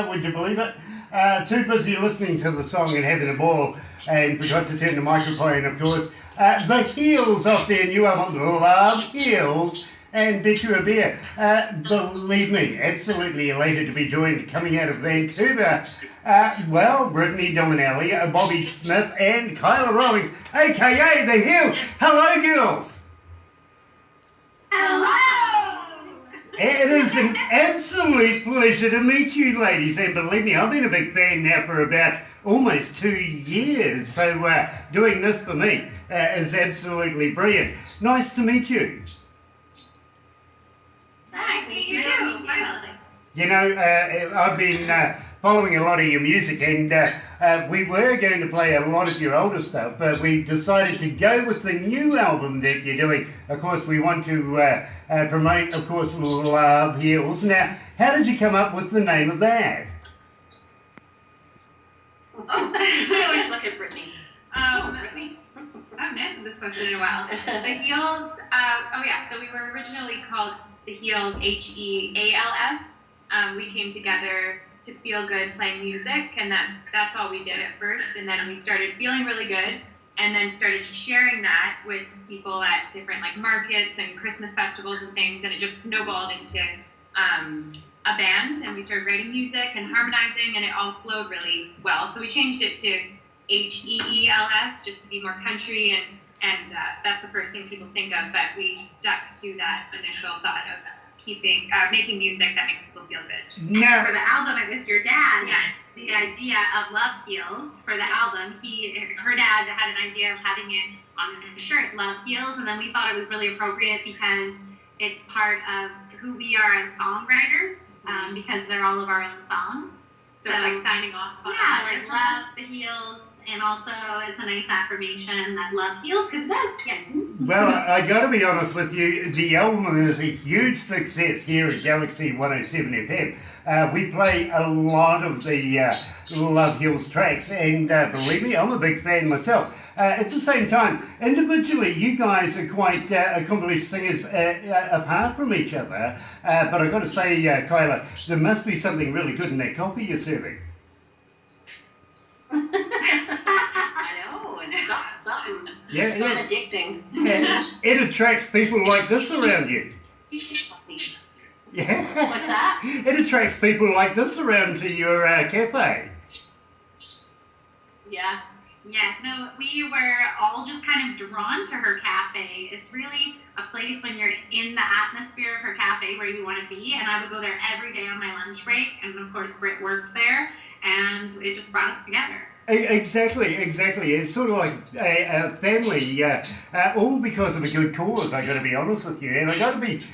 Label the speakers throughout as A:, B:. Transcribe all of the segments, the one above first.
A: would you believe it? Too busy listening to the song and having a ball, and forgot to turn the microphone, of course. The Heels off their new album, Love Heels, and Bet You a Beer. Believe me, absolutely elated to be joined coming out of Vancouver. Brittany Dominelli, Bobby Smith, and Kyla Rawlings, aka The Heels. Hello, girls.
B: Hello.
A: It is an absolute pleasure to meet you, ladies, and believe me, I've been a big fan now for about almost 2 years, so doing this for me is absolutely brilliant. Nice to meet you.
B: Nice to meet you too.
A: You know, I've been following a lot of your music, and we were going to play a lot of your older stuff, but we decided to go with the new album that you're doing. Of course, we want to promote, of course, Love Heals. Now, how did you come up with the name of that?
B: I always look at Brittany. Brittany? I haven't answered this question in a while. The Heels, so we were originally called The Heels, Heals. We came together to feel good playing music, and that's all we did at first. And then we started feeling really good, and then started sharing that with people at different markets and Christmas festivals and things, and it just snowballed into a band, and we started writing music and harmonizing, and it all flowed really well. So we changed it to Heels just to be more country, and that's the first thing people think of, but we stuck to that initial thought of making music that makes people feel good.
C: Now, for the album, it was your dad. Yes. The idea of Love Heals for the album. Her dad had an idea of having it on a shirt, Love Heals, and then we thought it was really appropriate because it's part of who we are as songwriters, because they're all of our own songs.
B: So like signing off on
C: it loves the heels, and also it's a nice affirmation that love heals, because it does. Yeah.
A: Well, I got to be honest with you, the album is a huge success here at galaxy107fm. We play a lot of the Love Heals tracks, and believe me, I'm a big fan myself. At the same time, individually, you guys are quite accomplished singers apart from each other, but I've got to say, Kyla, there must be something really good in that coffee you're serving.
C: I know, it's something.
A: Yeah.
C: Addicting.
A: Yeah, it attracts people like this around you. Yeah.
C: What's that?
A: It attracts people like this around to your cafe.
C: Yeah. Yeah, no, we were all just kind of drawn to her cafe. It's really a place when you're in the atmosphere of her cafe where you want to be, and I would go there every day on my lunch break, and of course Britt worked there, and it just brought us together.
A: Exactly. It's sort of like a family, all because of a good cause, I got to be honest with you. And I got to be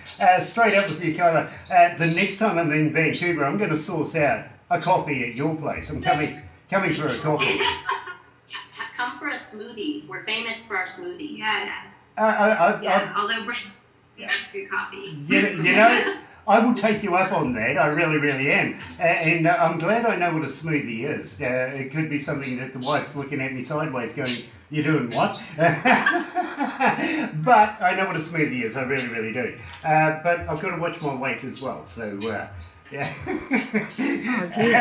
A: straight up with you, Kyla. The next time I'm in Vancouver, I'm going to source out a coffee at your place. I'm coming for a coffee.
C: Come for a smoothie. We're famous for our smoothies.
B: Yeah.
C: Although we're good coffee.
A: You know, I will take you up on that. I really, really am. And I'm glad I know what a smoothie is. It could be something that the wife's looking at me sideways going, "You're doing what?" But I know what a smoothie is. I really, really do. But I've got to watch my weight as well. So, yeah.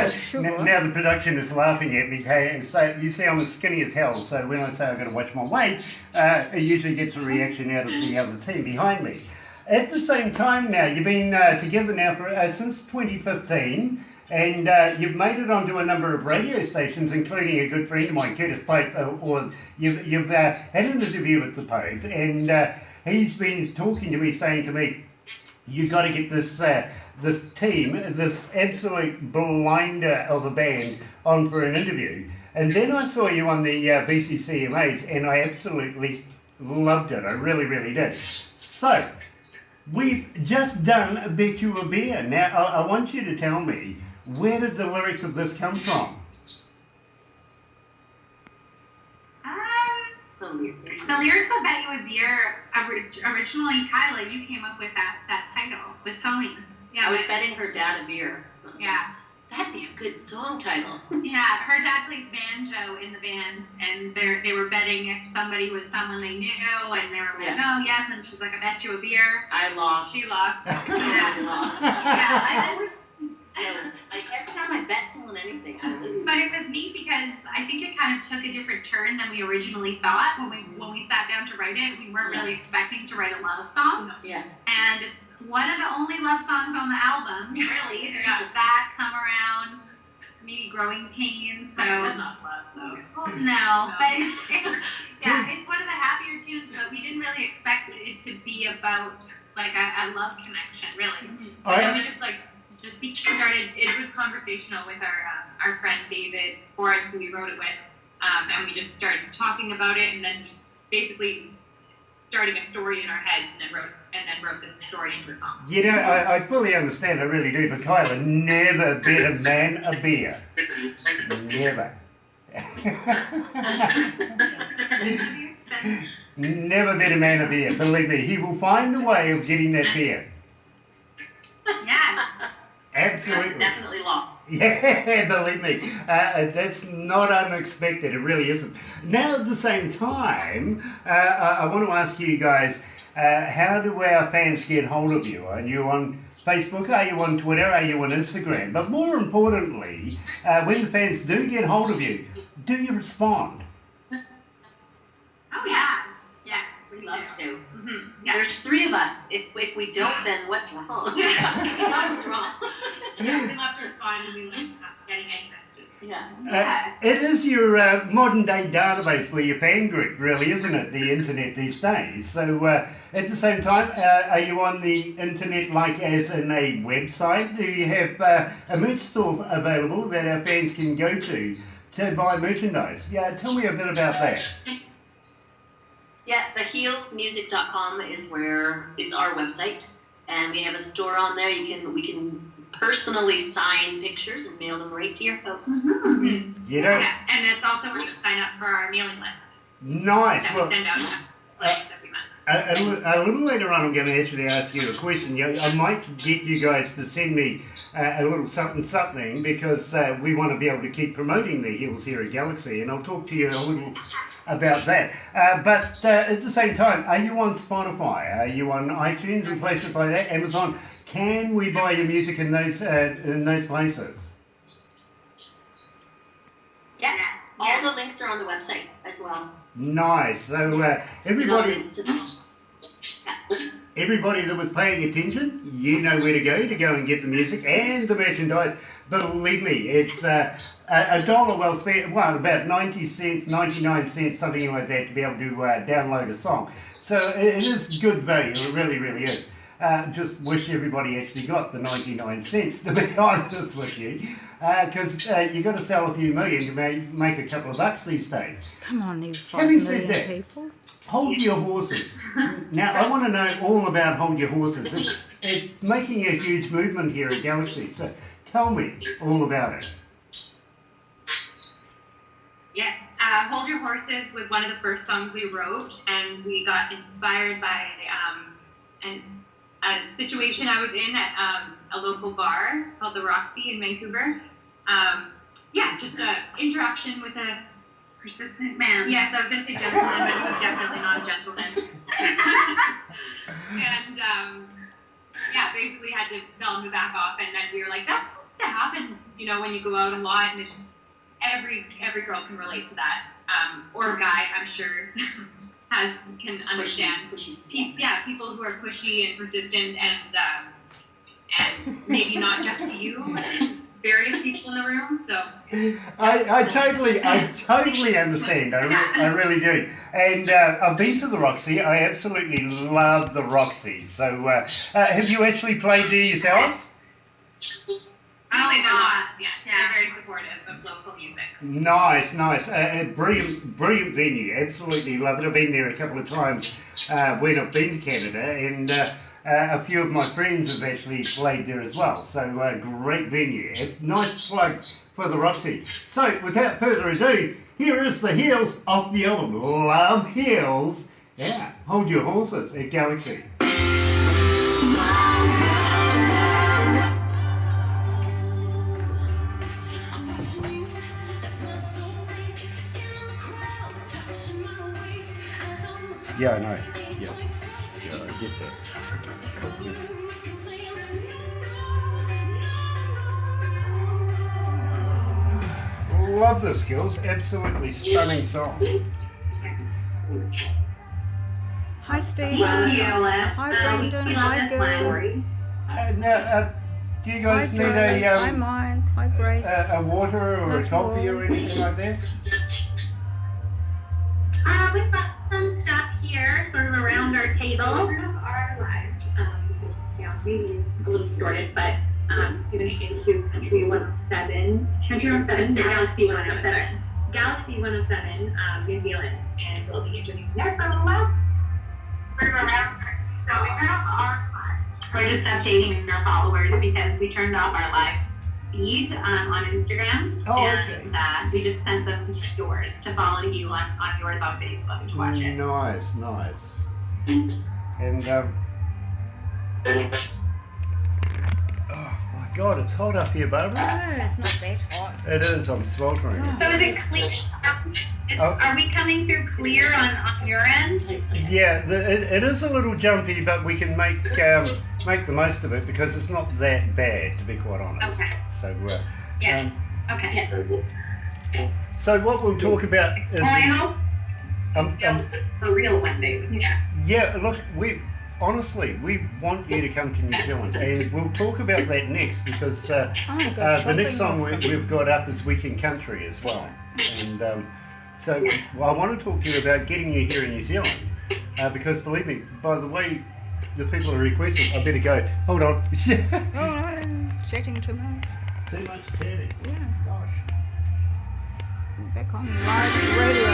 D: Sure.
A: Now the production is laughing at me. Hey, so you see I'm as skinny as hell. So when I say I've got to watch my weight, it usually gets a reaction out of the other team behind me. At the same time now, you've been together now for since 2015, and you've made it onto a number of radio stations, including a good friend of mine, Curtis Pope, or you've had an interview with the Pope, and he's been talking to me, saying to me, "You got to get this team, this absolute blinder of a band, on for an interview." And then I saw you on the BCCMAs, and I absolutely loved it. I really, really did. So, we've just done Bet You a Beer. Now, I want you to tell me, where did the lyrics of this come from?
C: The lyrics of Bet You a Beer, originally, Kyla, you came up with that title with Tony. Yeah, I was betting her dad a beer. Yeah. That'd be a good song title. Yeah, her dad plays banjo in the band, and they were betting if somebody was someone they knew, and they were like, "Oh yes," and she's like, "I bet you a beer." I lost. She lost. Yeah. every time I bet someone anything, I lose. But it was neat because I think it kind of took a different turn than we originally thought. When we sat down to write it, we weren't really expecting to write a love song. Yeah. And it's one of the only love songs on the album, really. There's that, Come Around, maybe Growing Pains. So that's not love, though. No, but it's one of the happier tunes. But we didn't really expect it to be about like a love connection, really.
B: And then we just started. It was conversational with our friend David Forrest, who we wrote it with, and we just started talking about it, and then just basically starting a story in our heads, and then wrote this story into a song.
A: You know, I fully understand, I really do, but Kyla never bet a man a beer. Never. Never bet a man a beer. Believe me, he will find a way of getting that beer.
C: Yeah.
A: Absolutely.
C: Definitely lost.
A: Yeah, believe me. That's not unexpected. It really isn't. Now, at the same time, I want to ask you guys, how do our fans get hold of you? Are you on Facebook? Are you on Twitter? Are you on Instagram? But more importantly, when the fans do get hold of you, do you respond?
C: Oh, yeah. Yeah, we love to. Mm-hmm. Yeah. There's 3 of us. If we don't, then what's wrong? What's wrong?
B: Yeah, we love to respond and we love getting any messages.
C: Yeah.
A: It is your modern day database for your fan group, really, isn't it? The internet these days. So at the same time, are you on the internet like as in a website? Do you have a merch store available that our fans can go to buy merchandise? Yeah, tell me a bit about that.
C: Yeah, theheelsmusic.com is our website, and we have a store on there. We can personally sign pictures and mail them right to your house.
B: Mm-hmm.
A: You know,
B: and it's also where you sign up for our mailing list.
A: Nice.
B: That we send out every month.
A: A little later on, I'm going to actually ask you a question. I might get you guys to send me a little something because we want to be able to keep promoting the Heels here at Galaxy, and I'll talk to you a little about that. But at the same time, are you on Spotify? Are you on iTunes and places like that? Amazon? Can we buy your music in those places?
C: Yeah, all the links are on the website as well.
A: Nice. So everybody that was paying attention, you know where to go and get the music and the merchandise. Believe me, it's a dollar well spent, well, about 90 cents, 99 cents, something like that, to be able to download a song. So it is good value, it really, really is. Just wish everybody actually got the 99 cents, to be honest with you. Because you've got to sell a few million to make a couple of bucks these days.
D: Come on, you 5
A: Having
D: million
A: said that,
D: people.
A: Hold Your Horses. Now, I want to know all about Hold Your Horses. It's making a huge movement here at Galaxy, so tell me all about it.
B: Yes, Hold Your Horses was one of the first songs we wrote, and we got inspired by a situation I was in at a local bar called the Roxy in Vancouver. Just an interaction with a persistent man. Yes, I was going to say gentleman, but he was definitely not a gentleman. And basically had to tell him to back off, and then we were like, that tends to happen, when you go out a lot, and every girl can relate to that, or a guy, I'm sure, can understand. Pushy. People who are pushy and persistent, and maybe not just you, various people in the room. So
A: I totally understand. I really do. And I've been to the Roxy. I absolutely love the Roxy. So have you actually played there yourselves?
B: Oh, they not. Yes, they're very supportive of local music.
A: Nice. Brilliant venue. Absolutely love it. I've been there a couple of times when I've been to Canada, and a few of my friends have actually played there as well. So great venue. Nice plug for the Roxy. So without further ado, here is the Heels off the album Love Heels. Yeah, Hold Your Horses at Galaxy. Yeah, I know. Yeah, I get that. love this, girls. Absolutely stunning song.
D: Hi, Steve.
C: Hi,
D: Brendan. Hi, Gil.
A: Now, do you guys
D: Hi,
A: need
D: Joe. Hi, Mike. Hi, Grace.
A: a water or a
D: Hi,
A: coffee or
D: Paul.
A: anything like that?
C: We've got some stuff here, sort of around our table. Our live, maybe it's a little distorted, but tuning into Country 107, the Galaxy 107, Galaxy 107, New Zealand, and we'll be interviewing there for a little while. We're around, so we turned off our live. We're just updating our followers because we turned off our live feed on Instagram, and we just sent them to yours to follow you on yours on Facebook to watch it.
A: Nice. And oh my God, it's hot up here, Barbara.
D: No, it's not that hot.
A: It is. I'm sweltering.
C: So is it clear? Are we coming through clear on your end?
A: Yeah, it is a little jumpy, but we can make the most of it because it's not that bad, to be quite honest.
C: Okay.
A: So
C: Okay.
A: So what we'll talk about is.
C: Well, I hope for real one day. Yeah.
A: Yeah, look, we want you to come to New Zealand, and we'll talk about that next because the next song we've got up is Weekend Country as well. And so I want to talk to you about getting you here in New Zealand because believe me, by the way, the people are requesting, I better go. Hold on.
D: Oh, no, chatting too much.
A: Too much chatting.
D: Yeah.
A: Gosh.
D: I'm back on live radio.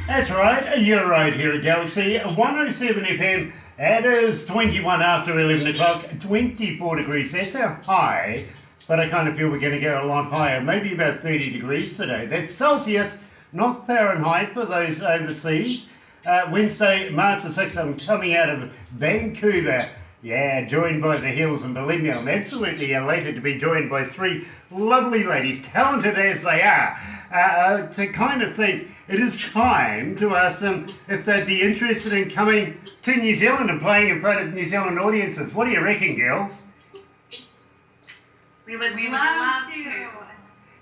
A: That's right, you're right here at Galaxy 107 FM. It is 21 after 11 o'clock, 24 degrees. That's our high, but I kind of feel we're going to go a lot higher, maybe about 30 degrees today. That's Celsius, not Fahrenheit for those overseas. Wednesday, March the 6th, I'm coming out of Vancouver. Yeah, joined by the hills, and believe me, I'm absolutely elated to be joined by three lovely ladies, talented as they are, to kind of think it is time to ask them if they'd be interested in coming to New Zealand and playing in front of New Zealand audiences. What do you reckon, girls?
C: We would love to.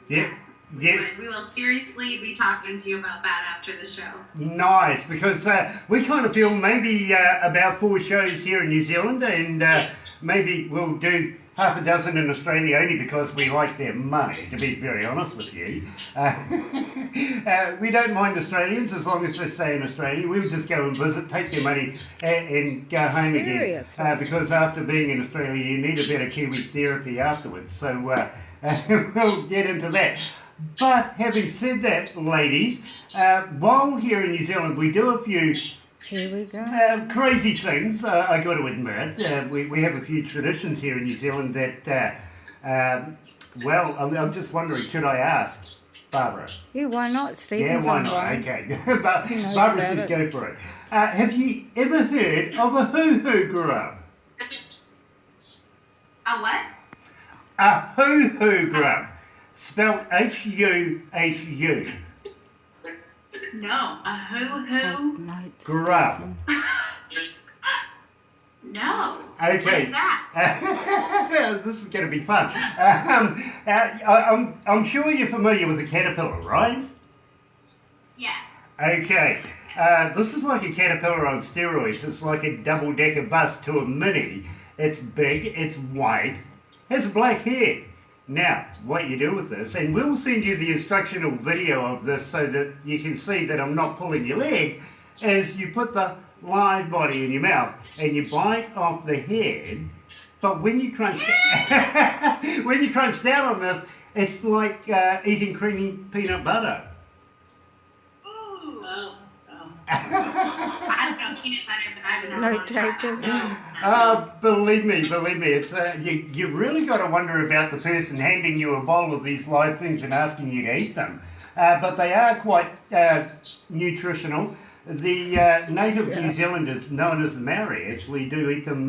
A: Yeah.
C: We will seriously be talking to you about that after the show.
A: Nice, because we kind of feel maybe about 4 shows here in New Zealand, and maybe we'll do half a dozen in Australia only because we like their money, to be very honest with you. We don't mind Australians as long as they stay in Australia. We'll just go and visit, take their money and go home again. Because after being in Australia you need a bit of Kiwi therapy afterwards. So we'll get into that. But having said that, ladies, while here in New Zealand we do a few
D: Here we go.
A: crazy things, I got to admit. We have a few traditions here in New Zealand that, well, I'm just wondering, should I ask Barbara?
D: Yeah, why not? Stephen's
A: Yeah, why
D: on
A: not?
D: one.
A: Okay.
D: knows
A: Barbara
D: about
A: says
D: it.
A: go for it. Have you ever heard of a hoo-hoo grub?
C: A what?
A: A hoo-hoo grub. Spelled H-U-H-U.
C: No. A who?
D: Notes.
A: Grub.
C: No.
A: Okay.
C: What is that?
A: This is going to be fun. I'm sure you're familiar with a caterpillar, right?
C: Yeah.
A: Okay. This is like a caterpillar on steroids. It's like a double-decker bus to a mini. It's big, it's white, has black hair. Now, what you do with this, and we'll send you the instructional video of this so that you can see that I'm not pulling your leg, is you put the live body in your mouth and you bite off the head, but when you crunch when you crunch down on this, it's like eating creamy peanut butter.
C: Oh. I don't know peanut butter, but I don't
D: No
C: know.
D: takers.
A: Believe me, it's you really got to wonder about the person handing you a bowl of these live things and asking you to eat them. But they are quite nutritional. The native New Zealanders, known as the Maori, actually do eat them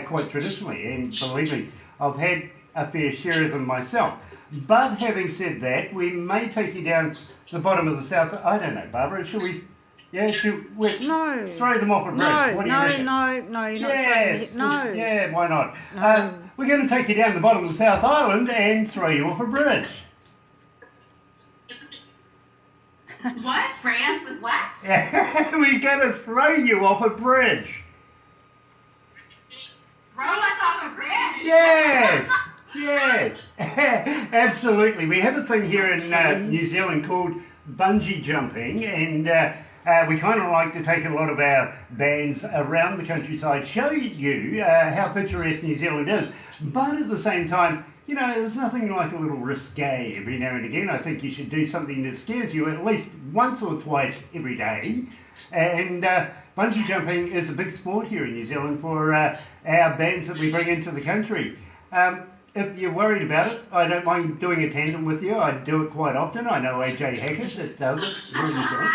A: quite traditionally. And believe me, I've had a fair share of them myself. But having said that, we may take you down the bottom of the south. I don't know, Barbara. Should we? Yeah, should we
D: No.
A: throw them off a bridge?
D: No,
A: What do you reckon?
D: no, you're not
A: Yes.
D: throwing No.
A: Yeah, why not?
D: No.
A: We're going to take you down the bottom of the South Island and throw you off a bridge.
C: What? Spray us with what?
A: We're going to throw you off a bridge.
C: Roll us off a bridge?
A: Yes. Yes. Absolutely. We have a thing here in New Zealand called bungee jumping, and we kind of like to take a lot of our bands around the countryside, show you how picturesque New Zealand is, but at the same time, you know, there's nothing like a little risque every now and again. I think you should do something that scares you at least once or twice every day. And bungee jumping is a big sport here in New Zealand for our bands that we bring into the country. If you're worried about it, I don't mind doing a tandem with you. I do it quite often. I know AJ Hackett that does it here in New Zealand.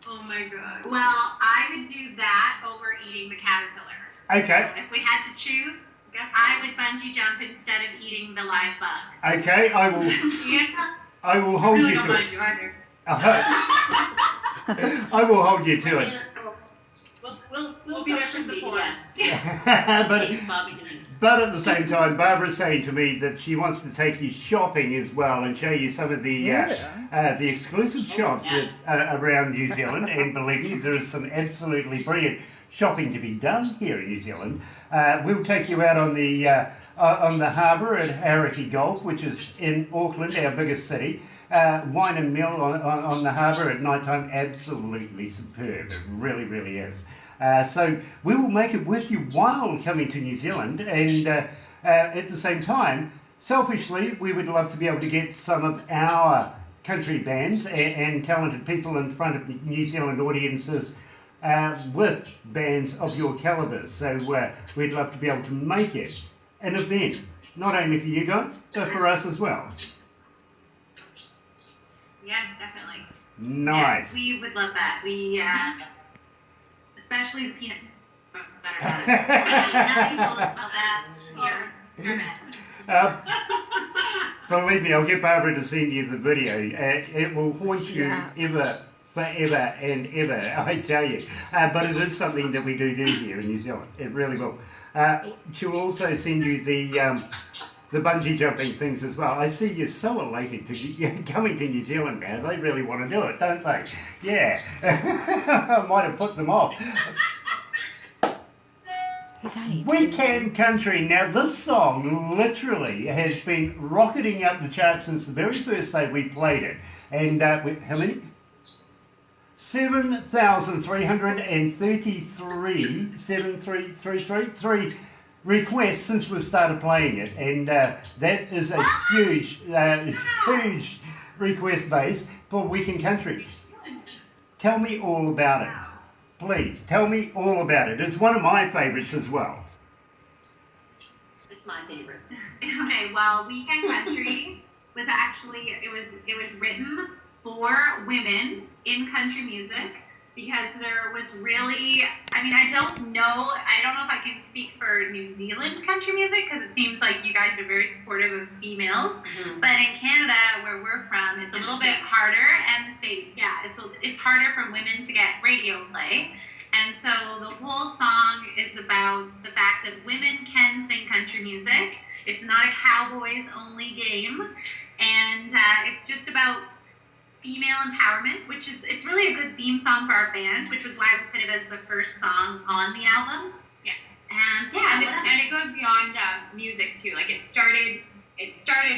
B: Oh my god.
C: Well, I would do that over eating the caterpillar.
A: Okay.
C: If we had to choose, I would bungee jump instead of eating the live bug.
A: Okay, I will.
B: Yes.
A: I will hold
B: really
A: you
B: don't
A: to
B: mind
A: it.
B: you either.
A: I will hold you to it.
B: We'll be there for support.
A: But at the same time, Barbara's saying to me that she wants to take you shopping as well and show you some of the exclusive shops that, around New Zealand. And believe me, there is some absolutely brilliant shopping to be done here in New Zealand. We'll take you out on the harbour at Hauraki Gulf, which is in Auckland, our biggest city. Wine and Mill on the harbour at night time, absolutely superb. It really, really is. So we will make it with you while coming to New Zealand, and at the same time, selfishly, we would love to be able to get some of our country bands and talented people in front of New Zealand audiences with bands of your calibre. So we'd love to be able to make it an event, not only for you guys, but for us as well.
C: Yes, definitely.
A: Nice.
C: Yes, we would love that. We, especially the peanut butter. Nothing told us about that. You're mad.
A: Believe me, I'll get Barbara to send you the video. It will haunt you forever and ever, I tell you. But it is something that we do here in New Zealand. It really will. She'll also send you the bungee jumping things as well. I see you're so elated to coming to New Zealand now. They really want to do it, don't they? Yeah. I might have put them off. We Can Country. Now this song literally has been rocketing up the charts since the very first day we played it. And how many? 7,333 requests since we've started playing it, and that is a huge request base for We Can Country. Tell me all about it. Please, tell me all about it. It's one of my favourites as well.
C: It's my favorite. Okay, well, We Can Country was actually, it was written for women in country music, because there was really, I mean, I don't know if I can speak for New Zealand country music, because it seems like you guys are very supportive of females, but in Canada, where we're from, it's a little bit harder, and the States, it's harder for women to get radio play, and so the whole song is about the fact that women can sing country music. It's not a cowboys only game, and it's just about female empowerment, which is, it's really a good theme song for our band, which was why we put it as the first song on the album.
B: Yeah.
C: And
B: it goes beyond music too. Like it started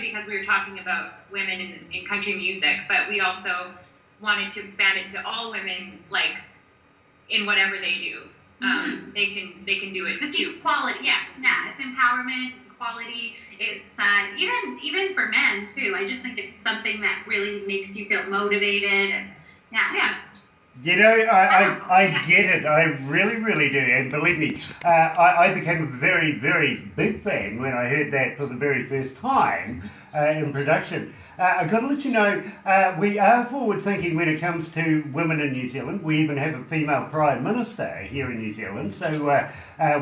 B: because we were talking about women in country music, but we also wanted to expand it to all women, like in whatever they do. They can do it.
C: It's
B: too.
C: equality. Yeah. It's empowerment. It's equality. It's even for men too. I just think it's something that really makes you feel motivated. And
A: You know, I get it. I really, really do. And believe me, I became a very, very big fan when I heard that for the very first time in production. I've got to let you know, we are forward thinking when it comes to women in New Zealand. We even have a female Prime Minister here in New Zealand. So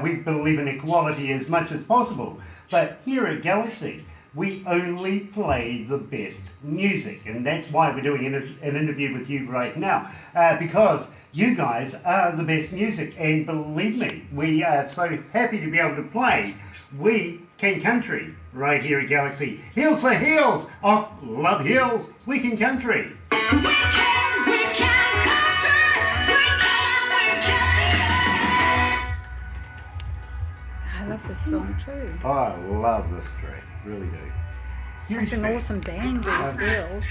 A: we believe in equality as much as possible. But here at Galaxy, we only play the best music, and that's why we're doing an interview with you right now, because you guys are the best music, and believe me, we are so happy to be able to play We Can Country right here at Galaxy. Heels for heels off Love Hills, We Can Country.
D: We can country. We can.
E: I love this song too.
A: Oh, I love this track, really do.
E: Such an awesome band, these girls.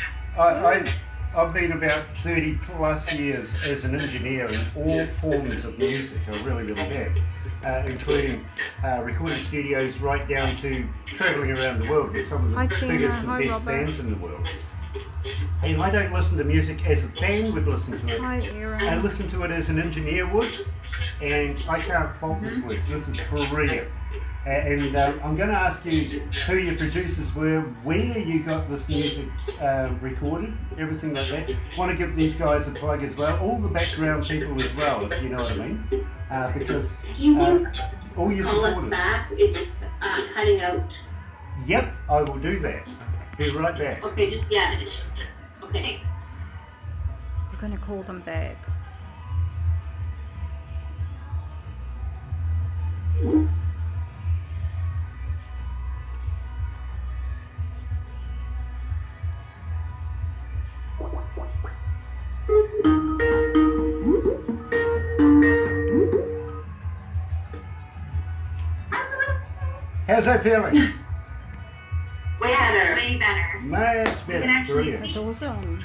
A: I've been about 30 plus years as an engineer in all forms of music. I really, really have, including recording studios right down to travelling around the world with some of the
E: Hi, Tina.
A: biggest and
E: Hi,
A: best
E: Robert.
A: bands in the world. And I don't listen to music as a fan would listen to it.
E: Hi, Erin.
A: I listen to it as an engineer would, and I can't fault this work. This is brilliant. And I'm going to ask you who your producers were, where you got this music recorded, everything like that. Want to give these guys a plug as well, all the background people as well, if you know what I mean. Because all your
C: Call us
A: supporters.
C: back. It's cutting out.
A: Yep, I will do that. Be right back.
C: Okay, just yeah. Okay.
E: We're going to call them back.
A: How's that feeling?
C: Way better.
B: Way better.
A: Much
B: You can
A: better.
B: actually
A: Brilliant.
E: That's awesome.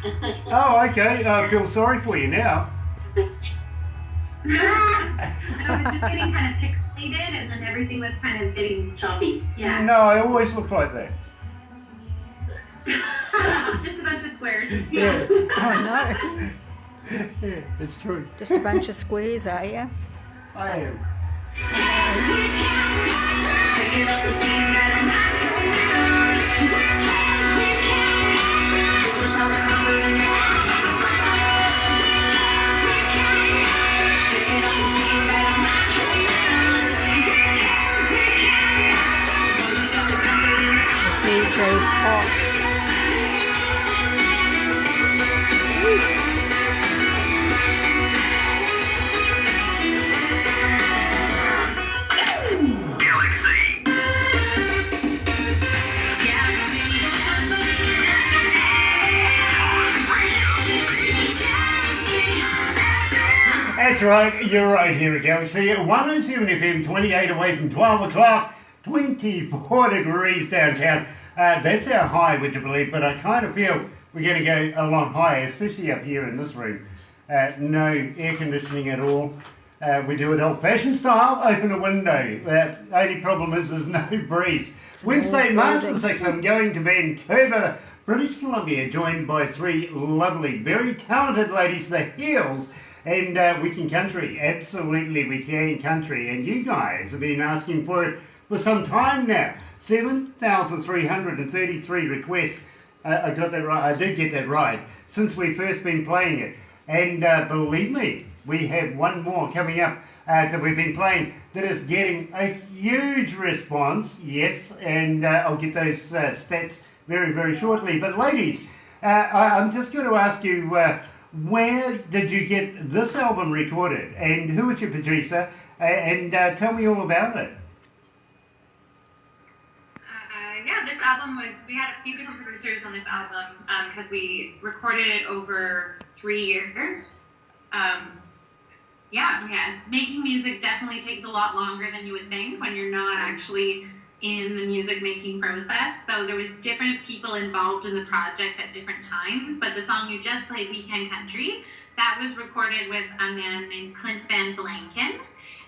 A: Oh, okay. I feel sorry for you now.
B: I was just getting kind of pixelated, and then everything was kind of getting
C: Choppy.
B: yeah.
A: No, I always look like that.
B: Just a bunch of squares.
A: Yeah.
E: Oh no.
A: Yeah, it's true.
E: Just a bunch of squares, are you?
A: I am.
E: DJ's hot. That's right, you're right here at Galaxy 107 FM, 28 away from 12 o'clock, 24 degrees downtown. That's our high, would you believe? But I kind of feel we're going to go a lot higher, especially up here in this room. No air conditioning at all. We do it old-fashioned style, open a window. Only problem is there's no breeze. Wednesday, March the 6th, I'm going to Vancouver, British Columbia, joined by three lovely, very talented ladies, the Heels, and We Can Country. Absolutely, We Can Country. And you guys have been asking for it for some time now. 7,333 requests. I got that right. I did get that right. Since we've first been playing it. And believe me, we have one more coming up that we've been playing that is getting a huge response. Yes, and I'll get those stats very, very shortly. But ladies, I'm just going to ask you, where did you get this album recorded? And who was your producer? And tell me all about it.
B: Yeah, this album we had a few different producers on this album because we recorded it over 3 years. Making music definitely takes a lot longer than you would think when you're not actually in the music making process. So there was different people involved in the project at different times, but the song you just played, We Can Country, that was recorded with a man named Clint Van Blanken,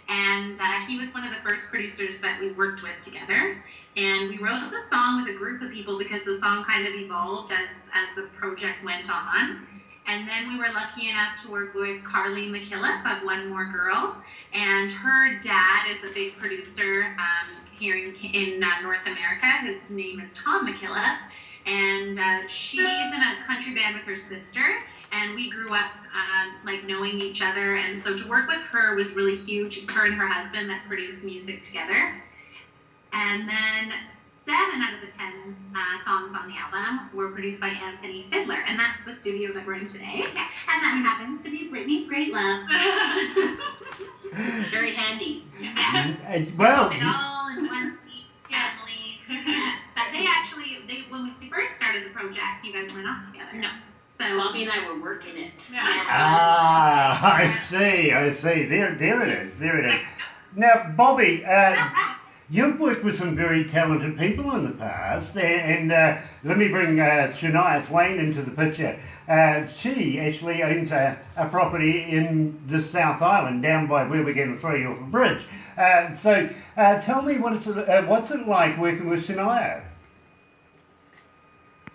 B: and he was one of the first producers that we worked with together. And we wrote the song with a group of people because the song kind of evolved as the project went on. And then we were lucky enough to work with Carly McKillop of One More Girl. And her dad is a big producer here in North America. His name is Tom McKillop. And she's in a country band with her sister. And we grew up like knowing each other. And so to work with her was really huge. Her and her husband that produced music together. And then 7 out of the 10 songs on the album were produced by Anthony Fiddler, and that's the studio that we're in today. And that happens to be Brittany's great love. Very handy.
E: Well,
B: it all in one seat family. But when we first started the project, you guys were not together. No. So Bobby and I were working it.
E: I see. There it is. Now, Bobby, you've worked with some very talented people in the past, and let me bring Shania Twain into the picture. She actually owns a property in the South Island, down by where we're going to throw you off a bridge. So tell me, what's it like working with Shania?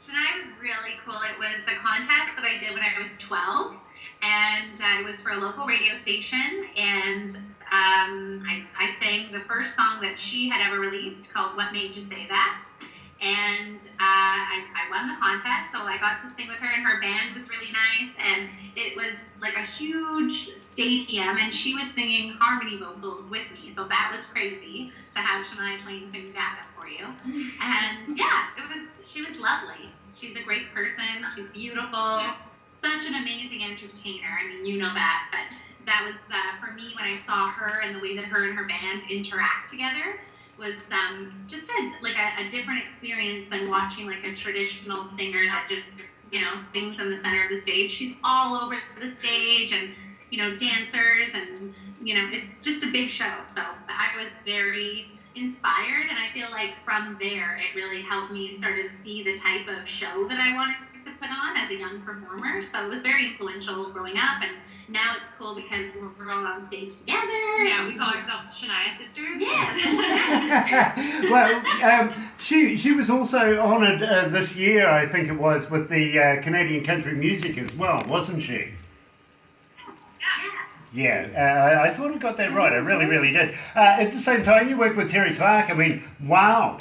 B: Shania was really cool. It was a contest that I did when I was 12, and it was for a local radio station, and I sang the first song that she had ever released called What Made You Say That, and I won the contest, so I got to sing with her, and her band was really nice, and it was like a huge stadium, and she was singing harmony vocals with me, so that was crazy to have Shania Twain sing that for you. And yeah, she was lovely. She's a great person, she's beautiful, such an amazing entertainer. I mean, you know that, but that was, for me, when I saw her and the way that her and her band interact together was just a different experience than watching like a traditional singer that just, sings in the center of the stage. She's all over the stage and, dancers and, it's just a big show. So I was very inspired, and I feel like from there it really helped me sort of see the type of show that I wanted to put on as a young performer. So it was very influential growing up, and now it's cool because we're all on stage together.
C: Yeah, we call ourselves Shania Sisters.
B: Yes.
E: Well, she was also honoured this year, I think it was, with the Canadian Country Music as well, wasn't she? Yeah, I thought I got that right. I really, really did. At the same time, you worked with Terry Clark. I mean, wow.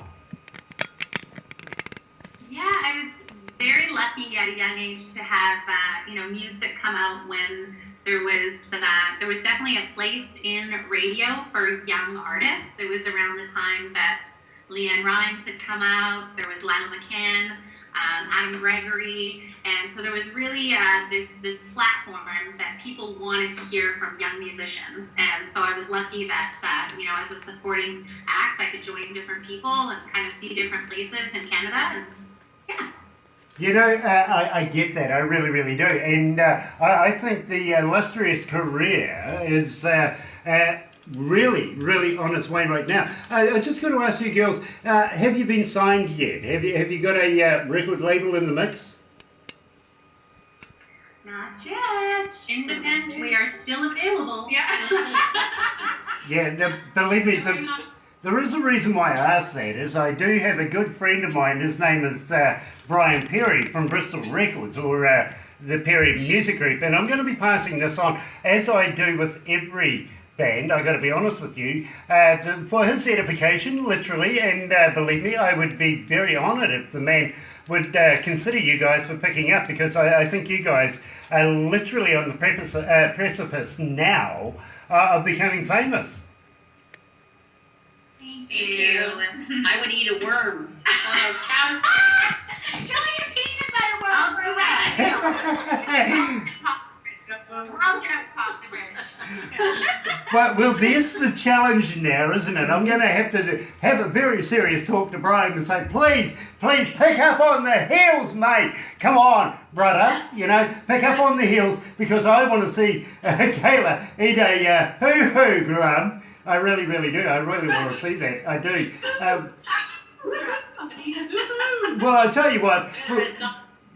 B: Yeah, I was very lucky at a young age to have, music come out when there was definitely a place in radio for young artists. It was around the time that Leanne Rimes had come out. There was Lila McCann, Adam Gregory, and so there was really this platform that people wanted to hear from young musicians. And so I was lucky that, as a supporting act, I could join different people and kind of see different places in Canada. And, yeah.
E: I get that. I really, really do. And I think the illustrious career is really, really on its way right now. I just got to ask you girls, have you been signed yet? Have you got a record label in the mix?
B: Not yet. Independent. We are still available.
C: Yeah.
E: Yeah, believe me, there is a reason why I asked that, is I do have a good friend of mine, his name is Brian Perry from Bristol Records, or the Perry Music Group, and I'm going to be passing this on, as I do with every band, I've got to be honest with you, for his edification, literally, and believe me, I would be very honoured if the man would consider you guys for picking up, because I think you guys are literally on the precipice now of becoming famous.
B: Thank you. I would eat a worm. Show me your peanut butter worm. I'll do that. I'll just pop the bridge.
E: Well, there's the challenge now, isn't it? I'm going to have a very serious talk to Brian and say, please pick up on the heels, mate. Come on, brother, pick up on the heels, because I want to see Kayla eat a hoo-hoo grub. I really, really do. I really want to see that. I do. Well, I'll tell you what.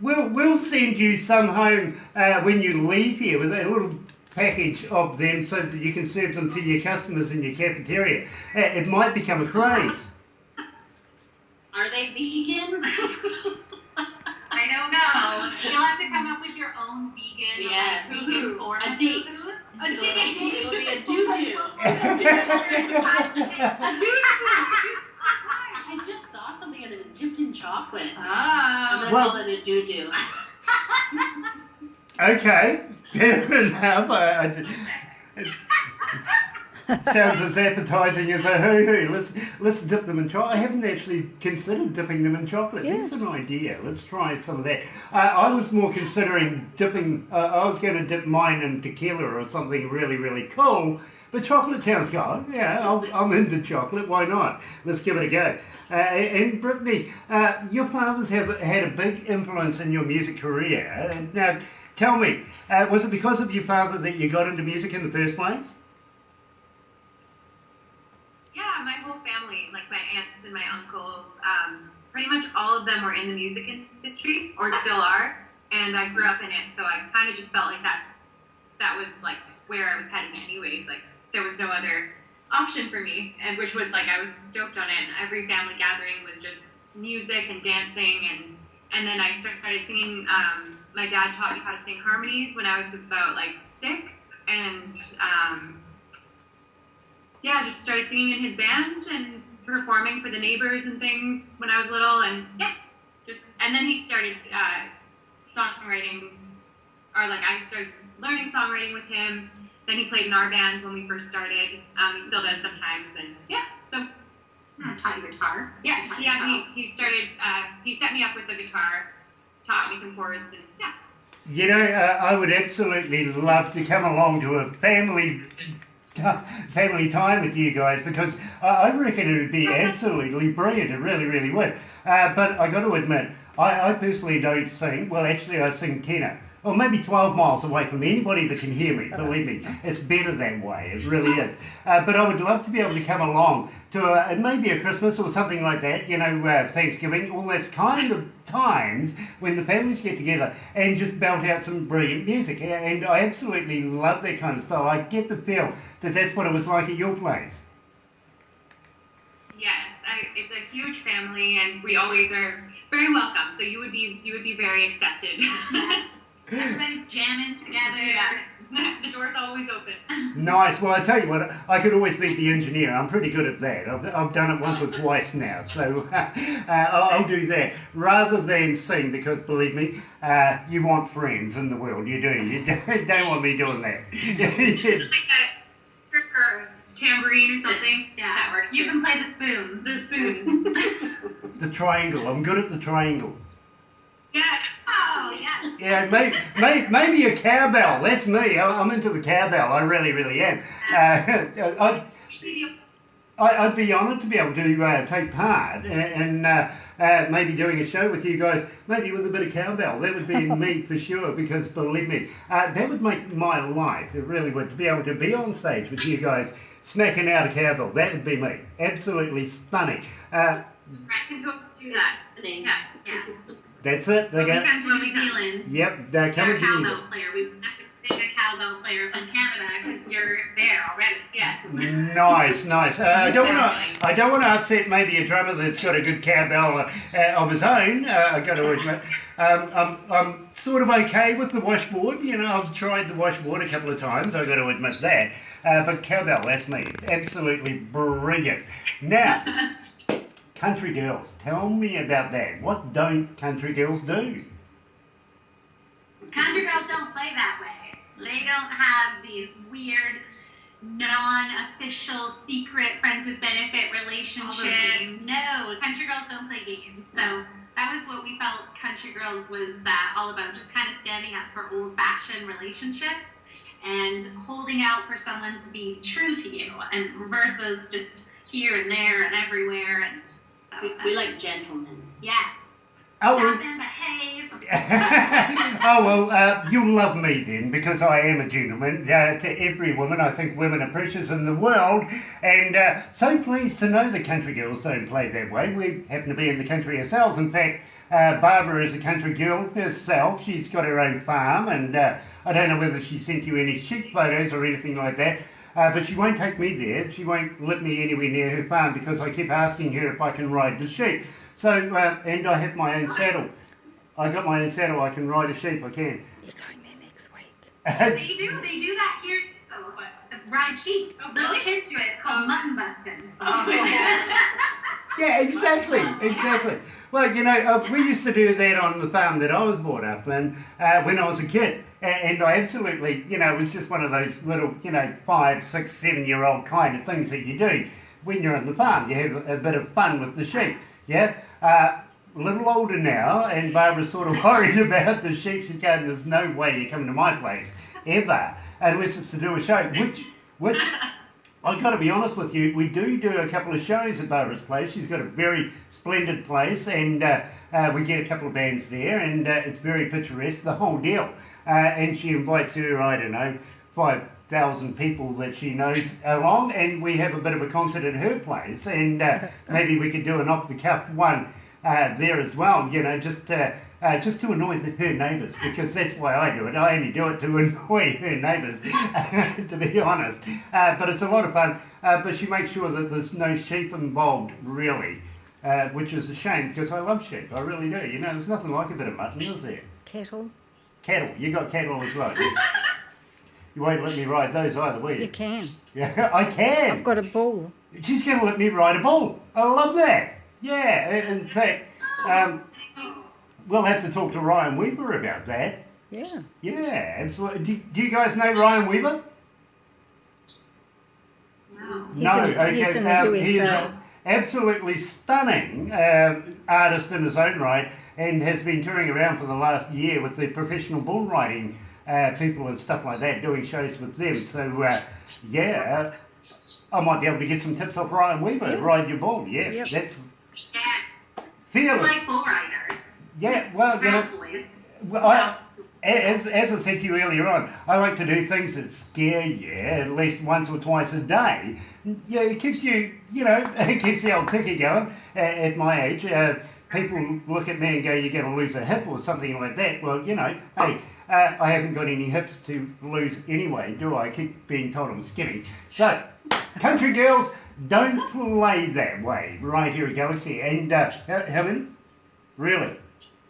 E: We'll send you some home when you leave here with a little package of them so that you can serve them to your customers in your cafeteria. It might become a craze.
B: Are they vegan? I don't know. You'll have to come up with your own vegan
C: Yes.
B: Or
C: A date.
B: A date.
C: It'll be a doo-doo.
B: A doo-doo.
C: I just saw something and it was dipped in chocolate. I'm
B: Ah.
C: gonna
E: Well-
C: call it a doo-doo.
E: Okay, fair enough. Sounds as appetizing as a hoo-hoo. Let's dip them in chocolate. I haven't actually considered dipping them in chocolate.
F: Yeah.
E: That's an idea. Let's try some of that. I was more considering dipping, I was going to dip mine in tequila or something really, really cool. But chocolate sounds good. Yeah, I'm into chocolate. Why not? Let's give it a go. And Brittany, your father's had a big influence in your music career. Now, tell me, was it because of your father that you got into music in the first place?
B: Yeah, my whole family, like my aunts and my uncles, pretty much all of them were in the music industry, or still are, and I grew up in it, so I kind of just felt like that was like where I was heading anyways. Like there was no other option for me, and which was like I was stoked on it. And every family gathering was just music and dancing, and then I started singing. My dad taught me how to sing harmonies when I was about like 6, and yeah, just started singing in his band and performing for the neighbors and things when I was little, and yeah, and then he started songwriting, or like I started learning songwriting with him. Then he played in our band when we first started. He still does sometimes, and yeah, so.
C: Taught you guitar?
B: Yeah, he started, he set me up with the guitar, taught me some chords, and yeah.
E: You know, I would absolutely love to come along to a family time with you guys, because I reckon it would be absolutely brilliant. It really, really would. But I got to admit, I personally don't sing. Well, actually, I sing tenor. Or maybe 12 miles away from anybody that can hear me. Believe me, it's better that way. It really is. But I would love to be able to come along to maybe a Christmas or something like that, you know, Thanksgiving, all those kind of times when the families get together and just belt out some brilliant music. And I absolutely love that kind of style. I get the feel that that's what it was like at your place.
B: Yes, it's a huge family, and we always are very welcome. So you would be very accepted.
C: Everybody's jamming together.
B: Yeah. The door's always open.
E: Nice. Well, I tell you what, I could always beat the engineer. I'm pretty good at that. I've done it once or twice now, so I'll do that rather than sing, because believe me, you want friends in the world. You do. You don't want me doing that.
B: Like a tambourine or something.
C: Yeah,
B: That works.
C: you
B: too.
C: can play the spoons.
B: The spoons.
E: The triangle. I'm good at the triangle.
B: Yeah.
C: Oh, yeah.
E: Yeah, maybe a cowbell. That's me. I'm into the cowbell. I really, really am. I'd be honoured to be able to take part and maybe doing a show with you guys, maybe with a bit of cowbell. That would be me for sure, because believe me, that would make my life. It really would. To be able to be on stage with you guys smacking out a cowbell, that would be me. Absolutely stunning.
B: I can totally do that.
C: Yeah.
E: That's it. They
C: When we
E: go.
C: come to New Zealand,
E: Yep, they're
C: you're
E: coming
C: a
E: to you.
C: cowbell player. We have to pick a cowbell player from Canada because you're there already.
B: Yes.
E: Nice. I don't want to upset maybe a drummer that's got a good cowbell of his own. I got to admit, I'm sort of okay with the washboard. You know, I've tried the washboard a couple of times. I got to admit that. But cowbell, that's me. Absolutely brilliant. Now, country girls, tell me about that. What don't country girls do?
C: Country girls don't play that way. They don't have these weird, non-official, secret friends with benefit relationships.
B: games.
C: No, country girls don't play games. So that was what we felt country girls was all about, just kind of standing up for old-fashioned relationships and holding out for someone to be true to you, and versus just here and there and everywhere. And so
G: We like gentlemen.
C: yeah.
E: Oh,
C: Stop and behave.
E: oh well, you'll love me then, because I am a gentleman to every woman. I think women are precious in the world, and so pleased to know the country girls don't play that way. We happen to be in the country ourselves. In fact, Barbara is a country girl herself. She's got her own farm, and I don't know whether she sent you any sheep photos or anything like that. But she won't take me there. She won't let me anywhere near her farm, because I keep asking her if I can ride the sheep. So, and I have my own saddle. I got my own saddle. I can ride a sheep. I can.
F: You're going there next week.
C: They do that here. Oh, ride sheep. Oh, little kids do it. It's called mutton busting.
A: Yeah, exactly. Well, we used to do that on the farm that I was brought up in when I was a kid. And I absolutely, it was just one of those little, 5, 6, 7-year-old kind of things that you do when you're on the farm. You have a bit of fun with the sheep, yeah? A little older now, and Barbara's sort of worried about the sheep. She's going, there's no way you're coming to my place, ever, unless it's to do a show, which I've got to be honest with you, we do a couple of shows at Barbara's place. She's got a very splendid place, and we get a couple of bands there, and it's very picturesque, the whole deal. And she invites her, I don't know, 5,000 people that she knows along, and we have a bit of a concert at her place, and maybe we could do an off-the-cuff one there as well, just to annoy her neighbours, because that's why I do it. I only do it to annoy her neighbours, to be honest. But it's a lot of fun, but she makes sure that there's no sheep involved, really, which is a shame, because I love sheep, I really do. There's nothing like a bit of mutton, is there?
F: Cattle.
A: Cattle, you got cattle as well. You won't let me ride those either, will you?
F: You can.
A: Yeah, I can.
F: I've got a bull.
A: She's going to let me ride a bull. I love that. Yeah, in fact, we'll have to talk to Ryan Weaver about that.
F: Yeah.
A: Yeah, absolutely. Do you guys know Ryan Weaver? No.
F: He's in the USA.
A: He's an absolutely stunning artist in his own right, and has been touring around for the last year with the professional bull riding people and stuff like that, doing shows with them. So, yeah, I might be able to get some tips off Ryan Weaver. Ride your bull, yeah.
F: Yep.
A: That's
C: Yeah.
A: fearless.
C: Like bull riders.
A: Yeah, well, as I said to you earlier on, I like to do things that scare you at least once or twice a day. Yeah, it keeps you, it keeps the old ticker going at my age. People look at me and go, you're going to lose a hip or something like that. Well, hey, I haven't got any hips to lose anyway, do I? I keep being told I'm skinny. So, country girls, don't play that way right here at Galaxy. And, Helen, really?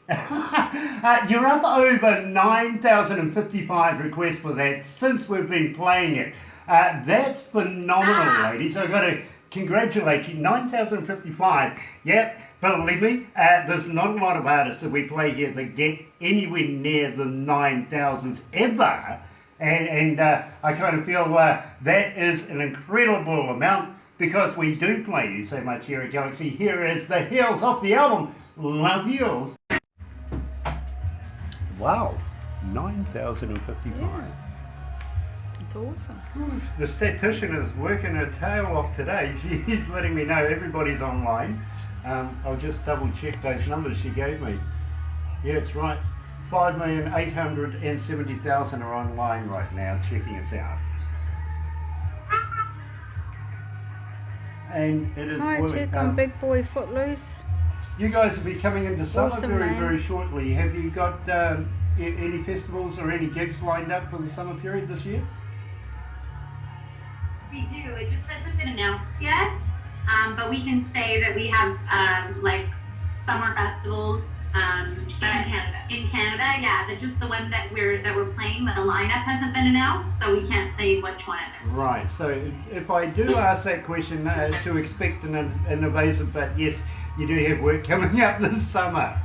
A: You're up over 9,055 requests for that since we've been playing it. That's phenomenal, ladies. I've got to congratulate you. 9,055. Yep, believe me, there's not a lot of artists that we play here that get anywhere near the 9,000s ever. And I kind of feel that is an incredible amount because we do play you so much here at Galaxy. Here is The Hills off the album Love Yours. Wow, 9,055.
F: Yeah. It's awesome.
A: The statistician is working her tail off today. She's letting me know everybody's online. I'll just double check those numbers she gave me. Yeah, it's right. 5,870,000 are online right now checking us out. And it is
F: Hi,
A: boiling.
F: check on Big Boy Footloose.
A: You guys will be coming into summer
F: Awesome,
A: very,
F: man.
A: very shortly. Have you got any festivals or any gigs lined up for the summer period this year?
C: We do. It just hasn't been announced yet. But we can say that we have like summer festivals in Canada. Yeah, that's just the one that we're playing. The lineup hasn't been announced, so we can't say which one it is.
A: Right. So if I do ask that question, to expect an evasive, but yes, you do have work coming up this summer.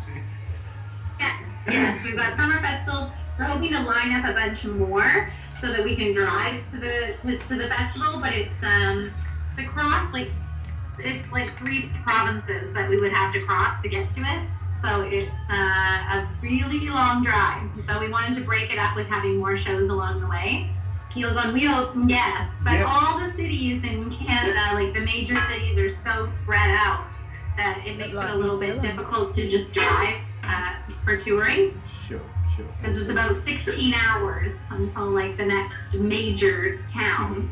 C: Yes, we've got summer festivals. We're hoping to line up a bunch more so that we can drive to the festival. But it's across it's like 3 provinces that we would have to cross to get to it. So it's a really long drive. So we wanted to break it up with having more shows along the way. Heels on Wheels, yes. But
A: Yep.
C: all the cities in Canada, like the major cities, are so spread out that it makes it a little bit difficult to just drive for touring.
A: Sure.
C: Because it's about 16 hours until like the next major town.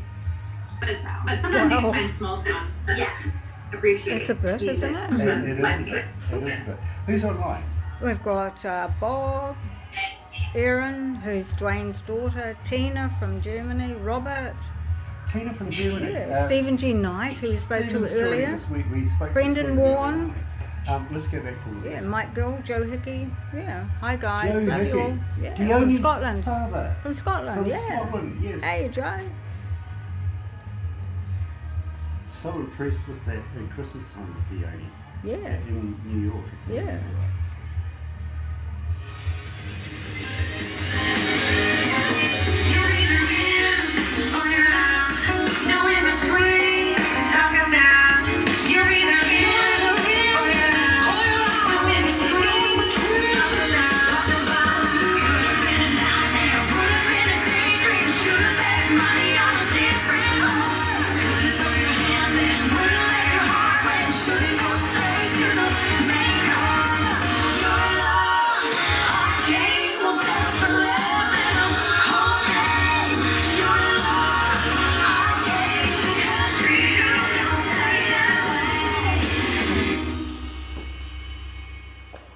C: But sometimes you can find small towns. Yeah. Appreciate
F: It's a bit, isn't it?
A: It is a bit. Who's online?
F: We've got Bob, Erin, who's Dwayne's daughter, Tina from Germany, Robert,
A: Tina from Germany.
F: Stephen G. Knight, who we spoke to
A: Stephen's doing
F: earlier,
A: this week. We spoke to
F: Brendan
A: Stephen
F: Warren,
E: Let's go back to
F: Yeah, Mike Bill, Joe Hickey. Yeah. Hi guys,
E: Joe
F: love
E: Hickey.
F: you all. Yeah, from
E: Dione's
F: Scotland.
E: father.
F: From Scotland,
E: From
F: yeah.
E: Scotland, yes.
F: Hey Joe.
E: So impressed with that in Christmas time with Dione
F: Yeah.
E: in New York.
F: Yeah.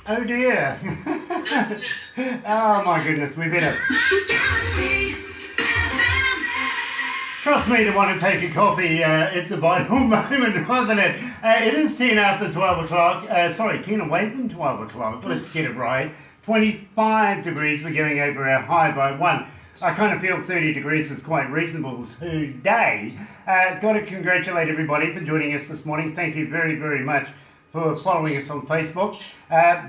E: Oh dear. Oh my goodness, we better. Trust me to want to take a coffee. It's a vital moment, wasn't it? It is 10 after 12 o'clock. Sorry, 10 away from 12 o'clock. Let's get it right. 25 degrees. We're going over our high by 1. I kind of feel 30 degrees is quite reasonable today. Got to congratulate everybody for joining us this morning. Thank you very, very much for following us on Facebook.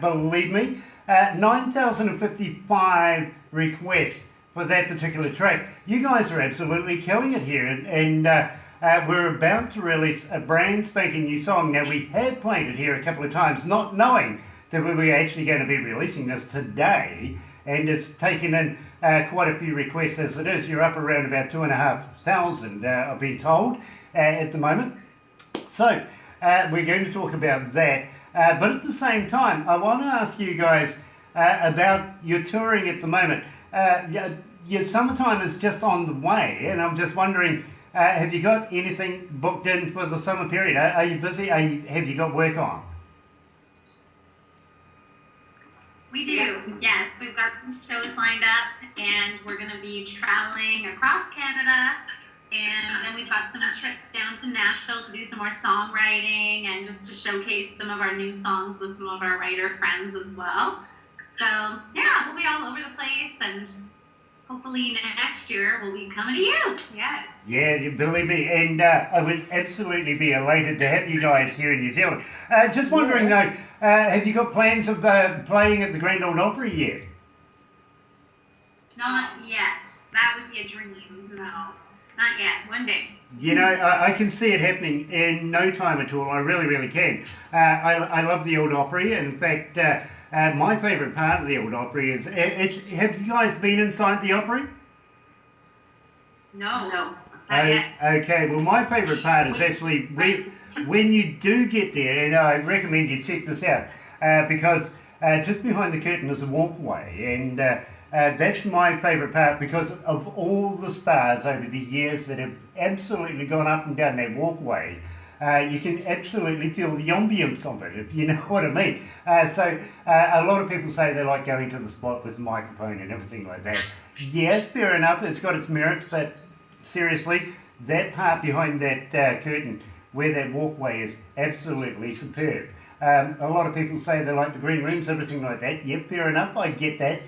E: Believe me, 9,055 requests for that particular track. You guys are absolutely killing it here, and we're about to release a brand spanking new song. Now, we have played it here a couple of times, not knowing that we were actually going to be releasing this today, and it's taken in quite a few requests as it is. You're up around about 2,500, I've been told, at the moment. So, we're going to talk about that, but at the same time, I want to ask you guys about your touring at the moment. Your summertime is just on the way, and I'm just wondering, have you got anything booked in for the summer period? Are you busy? Have you got work on?
C: We do, yes. We've got some shows lined up, and we're going to be traveling across Canada. And then we've got some trips down to Nashville to do some more songwriting and just to showcase some of our new songs with some of our writer friends as well. So, yeah, we'll be all over the place, and hopefully next year we'll be coming to you. Yes.
E: Yeah, you believe me, and I would absolutely be elated to have you guys here in New Zealand. Just wondering though, have you got plans of playing at the Grand Ole Opry yet?
C: Not yet. That would be a dream. No. Not yet. One day.
E: You know, I can see it happening in no time at all. I really, really can. I love the Old Opry. In fact, my favourite part of the Old Opry is... have you guys been inside the Opry?
C: No. Not
E: yet.
C: yet.
E: Okay, well, my favourite part is actually when you do get there, and I recommend you check this out, because just behind the curtain is a walkway, and... that's my favourite part because of all the stars over the years that have absolutely gone up and down that walkway. You can absolutely feel the ambience of it, if you know what I mean. So a lot of people say they like going to the spot with the microphone and everything like that. Yeah, fair enough, it's got its merits, but seriously, that part behind that curtain where that walkway is absolutely superb. A lot of people say they like the green rooms, everything like that. Yep, fair enough, I get that.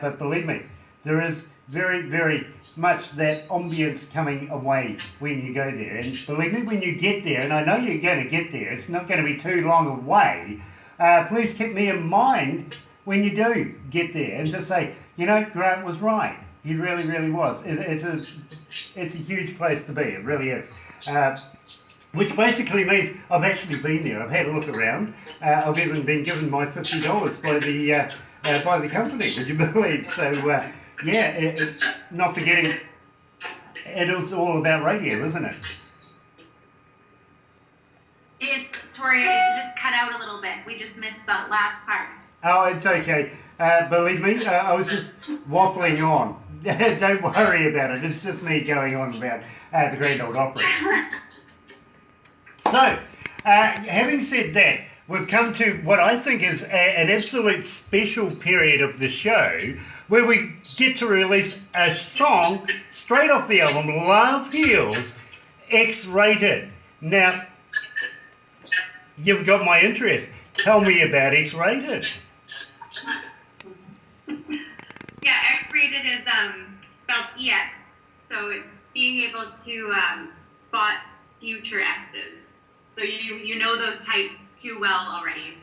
E: But believe me, there is very, very much that ambience coming away when you go there. And believe me, when you get there, and I know you're going to get there, it's not going to be too long away, please keep me in mind when you do get there and just say, you know, Grant was right. He really, really was. It's a huge place to be. It really is. Which basically means I've actually been there. I've had a look around. I've even been given my $50 by the company, would you believe? So, yeah, not forgetting, it is all about radio, isn't it?
C: Sorry, it just cut out a little bit. We just missed that last part.
E: Oh, it's okay. Believe me, I was just waffling on. Don't worry about it. It's just me going on about the Grand Ole Opry. So, having said that, we've come to what I think is an absolute special period of the show where we get to release a song straight off the album, Love Heals, X-Rated. Now, you've got my interest. Tell me about X-rated.
B: Yeah, X-rated is spelled EX, so it's being able to spot future X's. So you know those types too well already,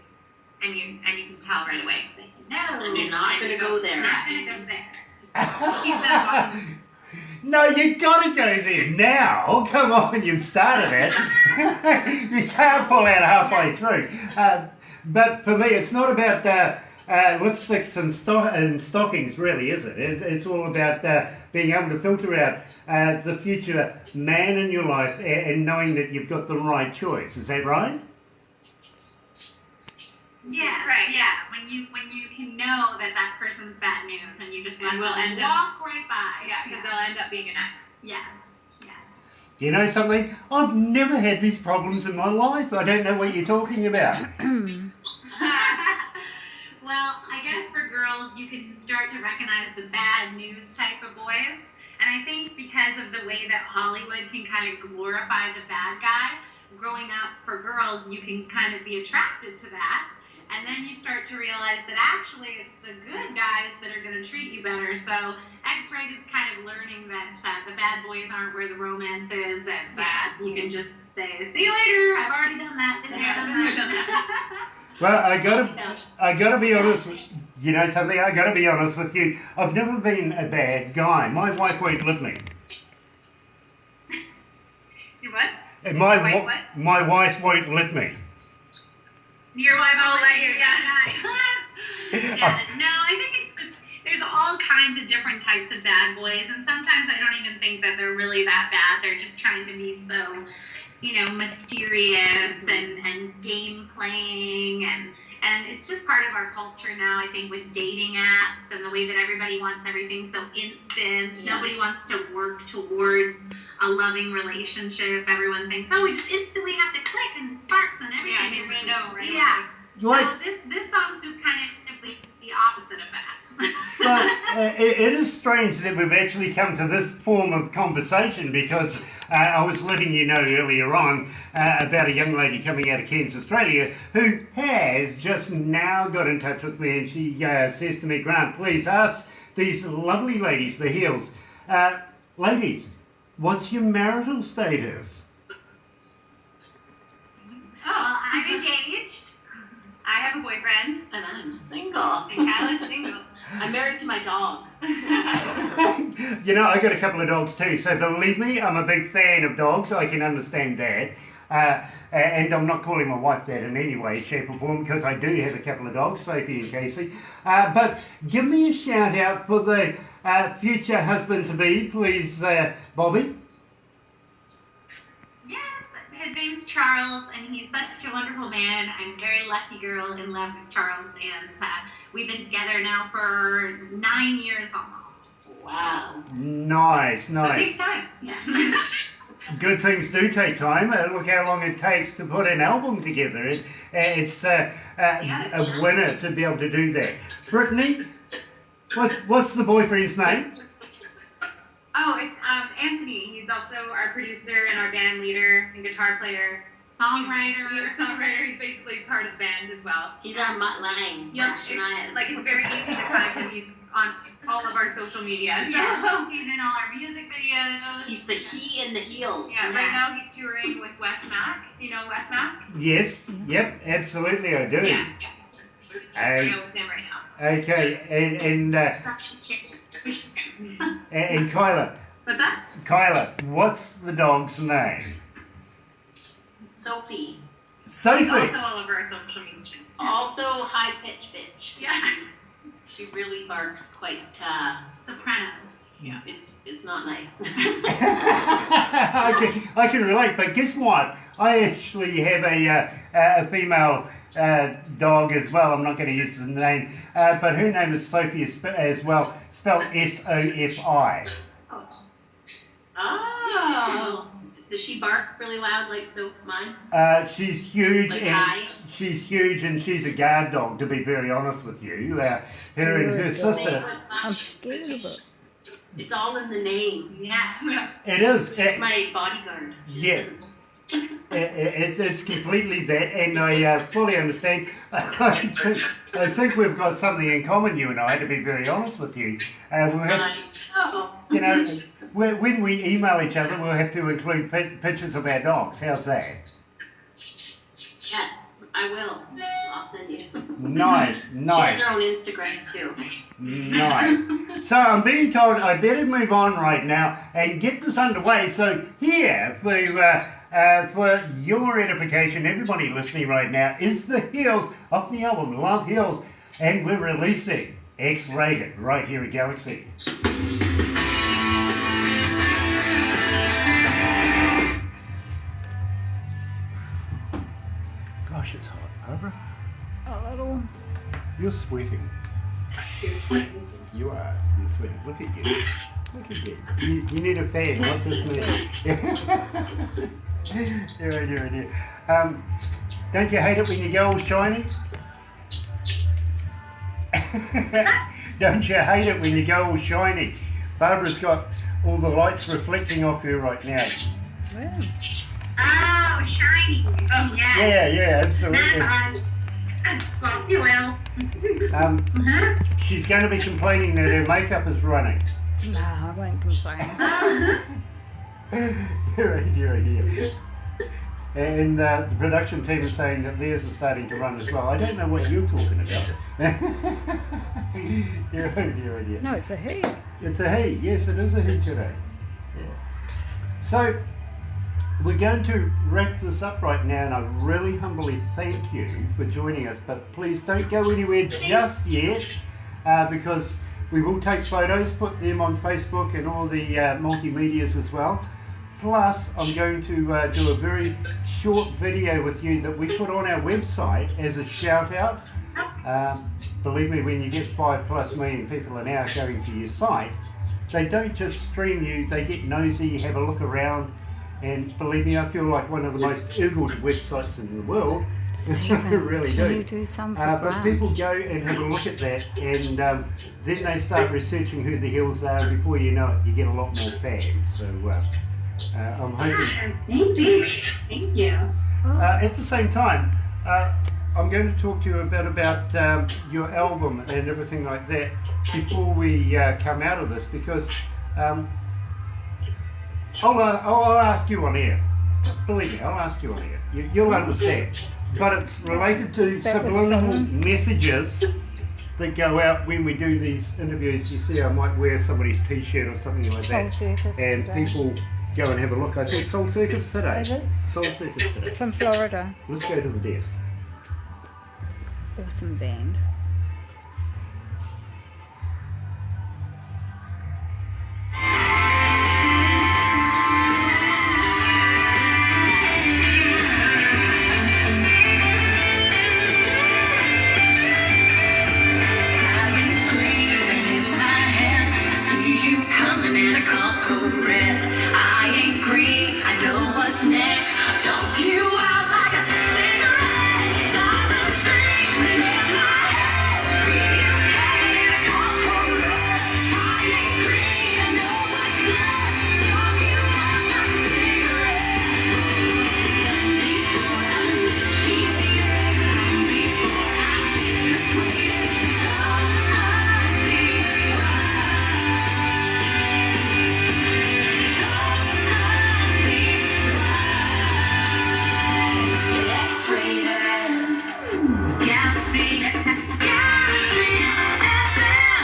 B: and you can tell right away.
C: No, and you're not going to go there.
B: Not going to go there. Keep that one.
E: No, you got to go there now. Come on, you've started it. You can't pull out halfway through. But for me, it's not about lipsticks and stockings, really, is it? It's all about being able to filter out the future man in your life and knowing that you've got the right choice. Is that right?
C: Yeah, right. Yeah, when you can know that person's bad news, and you just let them walk right by.
B: Yeah, because they'll end up being an X.
C: Yeah. Yeah.
E: You know something? I've never had these problems in my life. I don't know what you're talking about.
C: Well, I guess for girls, you can start to recognize the bad news type of boys, and I think because of the way that Hollywood can kind of glorify the bad guy, growing up for girls, you can kind of be attracted to that. And then you start to realize that actually it's the good guys that are going to treat you better. So X-rated's kind of learning that the bad boys aren't where the romance is, and you can just say, "See you later. I've already done that."
E: Well, I gotta be honest with you. Know something? I gotta be honest with you. I've never been a bad guy. My wife won't let me.
B: You what?
E: And my wife won't let me.
B: Your wife won't let you. Yeah. No, I think it's just there's all kinds of different types of bad boys, and sometimes I don't even think that they're really that bad. They're just trying to be so, mysterious and game playing, and it's just part of our culture now. I think with dating apps and the way that everybody wants everything so instant. Yeah. Nobody wants to work towards a loving relationship. Everyone thinks, oh, we just instantly have to click and sparks and everything.
C: Yeah, you're gonna know, right?
B: Yeah.
E: Right.
C: So this song's just kind of the opposite of that.
E: Well, it is strange that we've actually come to this form of conversation because I was letting you know earlier on about a young lady coming out of Cairns, Australia, who has just now got in touch with me, and she says to me, Grant, please ask these lovely ladies, the heels, ladies, what's your marital status?
B: Oh, I'm engaged. I have a boyfriend.
C: And I'm single.
B: And Kyla's single.
C: I'm married to my dog.
E: You know, I got a couple of dogs too, so believe me, I'm a big fan of dogs. I can understand that. And I'm not calling my wife that in any way, shape or form, because I do have a couple of dogs, Sophie and Casey. But give me a shout out for the future husband-to-be, please, Bobby.
C: His name's Charles, and he's such a wonderful man. I'm a very lucky girl in love with Charles, and we've been together now for 9 years almost.
B: Wow.
E: Nice.
B: It takes time.
C: Yeah.
E: Good things do take time. Look how long it takes to put an album together. It's a winner to be able to do that. Brittany, what's the boyfriend's name?
B: Oh, it's Anthony. He's also our producer and our band leader and guitar player.
C: Songwriter.
B: He's basically part of the band as well.
C: He's our Mutt Lang.
B: Yeah, it's very easy to find him. He's on all of our social media.
C: Yeah, he's in all our music videos.
B: He's the he in the heels. Yeah, right now he's touring with Wes Mack. You know Wes Mack?
E: Yes, yep, absolutely I do.
B: Yeah. I'm with him right now.
E: Okay, and Kyla.
B: What's that?
E: Kyla, what's the dog's name?
C: Sophie.
E: Sophie.
B: Also all over our social media.
C: Also high pitch bitch.
B: Yeah.
C: She really barks quite soprano. Yeah. It's not nice.
E: I can relate, but guess what? I actually have a female dog as well. I'm not going to use the name, but her name is Sophie as well, spelled S-O-F-I.
C: Oh. Does she bark really loud like mine?
E: She's huge,
C: like
E: she's huge, and she's a guard dog. To be very honest with you, her and her sister.
F: I'm scared of it.
C: It's all in the name. Yeah.
E: It is.
C: She's my bodyguard.
E: Yeah.
A: It's completely that, and I fully understand. I think we've got something in common, you and I, to be very honest with you. We'll have, you know, when we email each other, we'll have to include pictures of our dogs. How's that?
C: Yes, I will. I'll send you.
A: Nice.
C: She has her own Instagram too.
A: Nice. So I'm being told I better move on right now and get this underway. So here, for your edification, everybody listening right now, is the Hills of the album Love Hills, and we're releasing X-Rated right here at Galaxy. Gosh, it's hot. Barbara?
F: A little.
A: You're sweating. You are. You're sweating. Look at you. Look at you. You need a fan, not just me. Dear. Don't you hate it when you go all shiny? Don't you hate it when you go all shiny? Barbara's got all the lights reflecting off you right now.
F: Well,
B: Oh, shiny. Oh, yeah.
A: Yeah, absolutely.
B: Well, you will.
A: She's going to be complaining that her makeup is running.
F: no, I won't complain.
A: Dear. And the production team is saying that theirs is starting to run as well. I don't know what you're talking about. Dear.
F: No, it's a he.
A: It's a he. Yes, it is a he today. Yeah. So, we're going to wrap this up right now, and I really humbly thank you for joining us. But please don't go anywhere just yet, because we will take photos, put them on Facebook and all the multimedias as well. Plus, I'm going to do a very short video with you that we put on our website as a shout out. Believe me, when you get 5+ million people an hour going to your site, they don't just stream you, they get nosy, have a look around, and believe me, I feel like one of the most googled websites in the world. I really
F: Can
A: do.
F: you do some for
A: But
F: Grant?
A: people go and have a look at that, and then they start researching who the Hills are, and before you know it, you get a lot more fans. So I'm hoping.
B: Thank you.
A: At the same time, I'm going to talk to you a bit about your album and everything like that before we come out of this, because I'll ask you on air. Believe me, I'll ask you on air. You'll understand. But it's related to
F: That was
A: subliminal
F: song.
A: messages that go out when we do these interviews. You see, I might wear somebody's t-shirt or something like
F: Soul
A: that,
F: Circus
A: and
F: today.
A: people go and have a look. I think Soul Circus today.
F: Is it?
A: Soul Circus today.
F: From Florida.
A: Let's go to the desk.
F: Awesome band.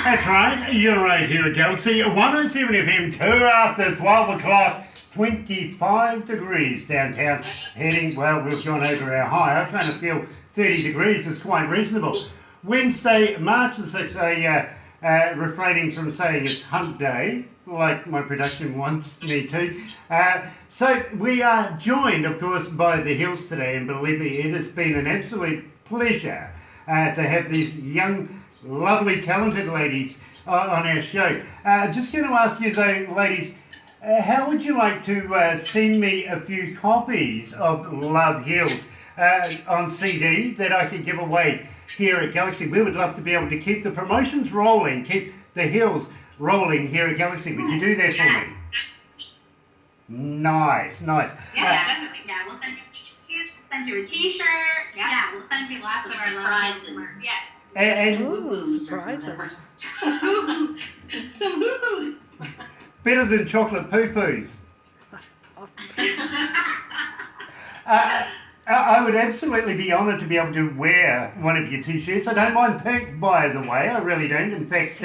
A: That's right, you're right here at Galaxy 107 FM, 2 after 12 o'clock, 25 degrees downtown, heading, well, we've gone over our high. I kind of feel 30 degrees is quite reasonable. Wednesday, March the 6th, refraining from saying it's hump day, like my production wants me to. So we are joined, of course, by the Hills today, and believe me, it has been an absolute pleasure to have these young, lovely, talented ladies on our show. Just going to ask you though, ladies, how would you like to send me a few copies of Love Hills on CD that I could give away here at Galaxy? We would love to be able to keep the promotions rolling, keep the Hills rolling here at Galaxy. Would you do that for me?
E: Nice, nice.
B: Yeah, definitely.
C: Yeah, we'll send you t-shirts, we'll send you a t-shirt. Yeah, we'll send you lots of our surprises.
B: Yes.
E: And
F: Ooh, surprises.
C: Some boo-boos.
E: better than chocolate poo-poos. I would absolutely be honoured to be able to wear one of your t-shirts. I don't mind pink, by the way. I really don't. In fact,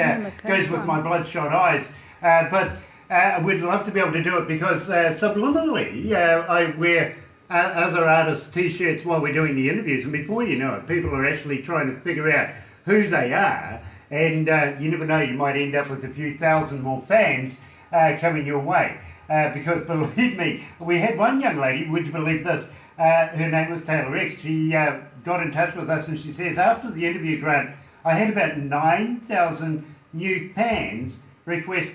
E: goes with my bloodshot eyes. But I would love to be able to do it because subliminally I wear other artists' t-shirts while we're doing the interviews, and before you know it, people are actually trying to figure out who they are, and you never know, you might end up with a few thousand more fans coming your way. Because believe me, we had one young lady, would you believe this, her name was Taylor X, she got in touch with us and she says, after the interview, Grant, I had about 9,000 new fans request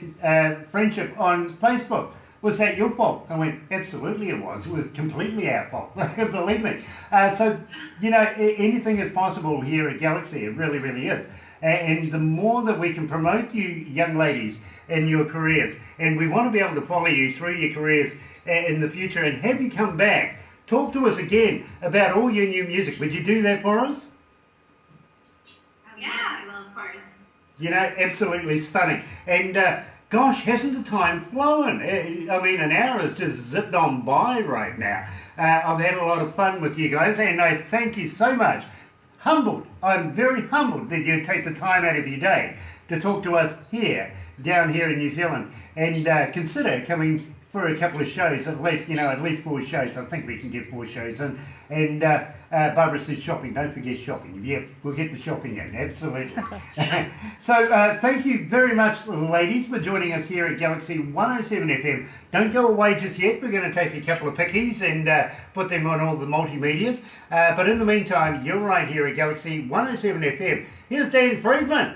E: friendship on Facebook. Was that your fault? I went, absolutely it was. It was completely our fault, believe me. So, you know, anything is possible here at Galaxy. It really, really is. And the more that we can promote you young ladies in your careers, and we want to be able to follow you through your careers in the future and have you come back, talk to us again about all your new music. Would you do that for us?
C: Yeah, I will, of course.
E: You know, absolutely stunning. And gosh, hasn't the time flown? I mean, an hour has just zipped on by right now. I've had a lot of fun with you guys, and I thank you so much. Humbled. I'm very humbled that you take the time out of your day to talk to us here, down here in New Zealand, and consider coming for a couple of shows, at least, you know, at least 4 shows. I think we can get 4 shows in. And Barbara says shopping. Don't forget shopping. Yeah, we'll get the shopping in. Absolutely. So thank you very much, ladies, for joining us here at Galaxy 107 FM. Don't go away just yet. We're going to take a couple of pickies and put them on all the multimedias. But in the meantime, you're right here at Galaxy 107 FM. Here's Dan Friedman.